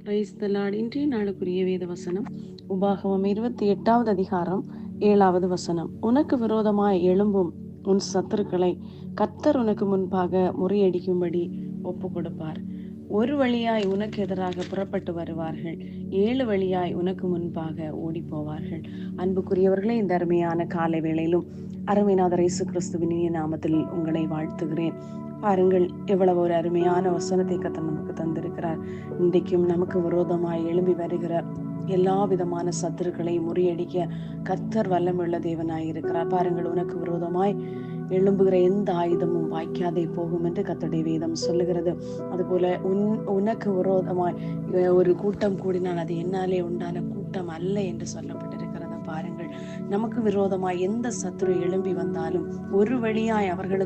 Praise the Lord. இன்றைய நாளுக்குரிய வேத வசனம் உபாகமம் 28வது அதிகாரம் 7வது வசனம். உனக்கு விரோதமாய் எழும்பும் உன் சத்துருக்களை கர்த்தர் உனக்கு முன்பாக முறியடிக்கும்படி ஒப்பு கொடுப்பார். ஒரு வழியாய் உனக்கு எதிராக புறப்பட்டு வருவார்கள், 7 வழியாய் உனக்கு முன்பாக ஓடி போவார்கள். அன்புக்குரியவர்களே, இந்த அருமையான காலை வேளையிலும் அருமைநாதர் இயேசு கிறிஸ்துவின் இனிய நாமத்தில் உங்களை வாழ்த்துகிறேன். பாருங்கள், எவ்வளவு ஒரு அருமையான வசனத்தை கர்த்தர் நமக்கு தந்திருக்கிறார். இன்றைக்கும் நமக்கு விரோதமாய் எழும்பி வருகிற எல்லா விதமான சத்துருக்களை முறியடிக்க கர்த்தர் வல்லமுள்ள தேவனாய் இருக்கிறார். பாருங்கள், உனக்கு விரோதமாய் எழும்புகிற எந்த ஆயுதமும் வாய்க்காதே போகும் என்று கர்த்தருடைய வேதம் சொல்லுகிறது. அதுபோல உனக்கு விரோதமாய் ஒரு கூட்டம் கூடினால் அது என்னாலே உண்டான கூட்டம் அல்ல என்று சொல்லப்பட்டிருக்கிறது. பாருங்கள், நமக்கு விரோதமாய் எந்த சத்துரு எழும்பி வந்தாலும் ஒரு வழியாய் அவர்கள்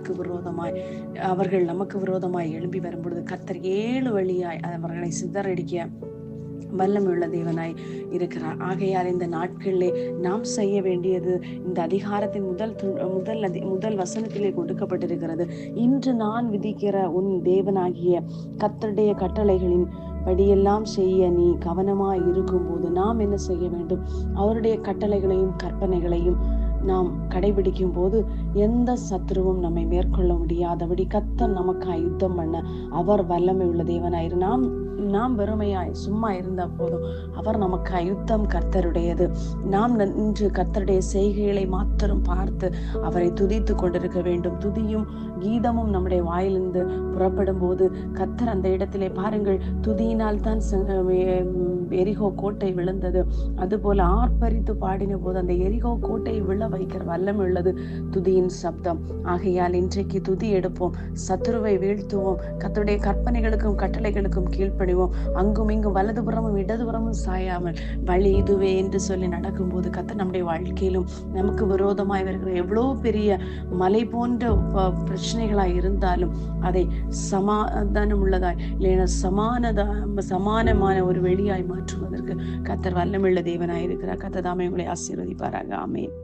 நமக்கு விரோதமாய் எழும்பி வரும்பொழுது கர்த்தர் 7 வழியாய் அவர்களை சிதறடிக்க வல்லமையுள்ள தேவனாய் இருக்கிறார். ஆகையால் இந்த நாட்களிலே நாம் செய்ய வேண்டியது, இந்த அதிகாரத்தின் முதல் வசனத்திலே கொடுக்கப்பட்டிருக்கிறது. இன்று நான் விதிக்கிற உன் தேவனாகிய கர்த்தருடைய கட்டளைகளின் படியெல்லாம் செய்ய நீ கவனமாய் இருக்கும்போது நாம் என்ன செய்ய வேண்டும்? அவருடைய கட்டளைகளையும் கற்பனைகளையும் நாம் கடைபிடிக்கும் போது எந்த சத்துருவும் நம்மை மேற்கொள்ள முடியாதபடி கர்த்தர் நமக்கு யுத்தம் பண்ண அவர் வல்லமை உள்ள தேவனாயிரு. நாம் வெறுமையாய் சும்மா இருந்த போதும் அவர் நமக்கு யுத்தம் கர்த்தருடையது. நாம் இன்று கர்த்தருடைய செய்கைகளை மாத்திரம் பார்த்து அவரை துதித்து கொண்டிருக்க வேண்டும். துதியும் கீதமும் நம்முடைய வாயிலிருந்து புறப்படும் போது கர்த்தர் அந்த இடத்திலே, பாருங்கள், துதியினால் தான் எரிகோ கோட்டை விழுந்தது. அதுபோல ஆர்ப்பரித்து பாடின போது அந்த எரிகோ கோட்டை விழ வைக்கிற வல்லமை உள்ளது துதியின் சப்தம். ஆகையால் இன்றைக்கு துதி எடுப்போம், சத்துருவை வீழ்த்துவோம், கர்த்தருடைய கற்பனைகளுக்கும் கட்டளைகளுக்கும் கீழ்ப்படிவோம். அங்கும் இங்கும் வலதுபுறமும் இடதுபுறமும் சாயாமல் வழி இதுவே என்று சொல்லி நடக்கும்போது கர்த்தர் நம்முடைய வாழ்க்கையிலும் நமக்கு விரோதமாய் வருகிற எவ்வளோ பெரிய மலை போன்ற பிரச்சனைகளாய் இருந்தாலும் அதை சமாதானம் உள்ளதாய் இல்லைன்னா சமானமான ஒரு வெளியாய் மாற்றுவதற்கு கர்த்தர் வல்லமுள்ள தேவனாய் இருக்கிறார். கர்த்தர் தாமே உங்களை ஆசீர்வதிப்பாராக. ஆமென்.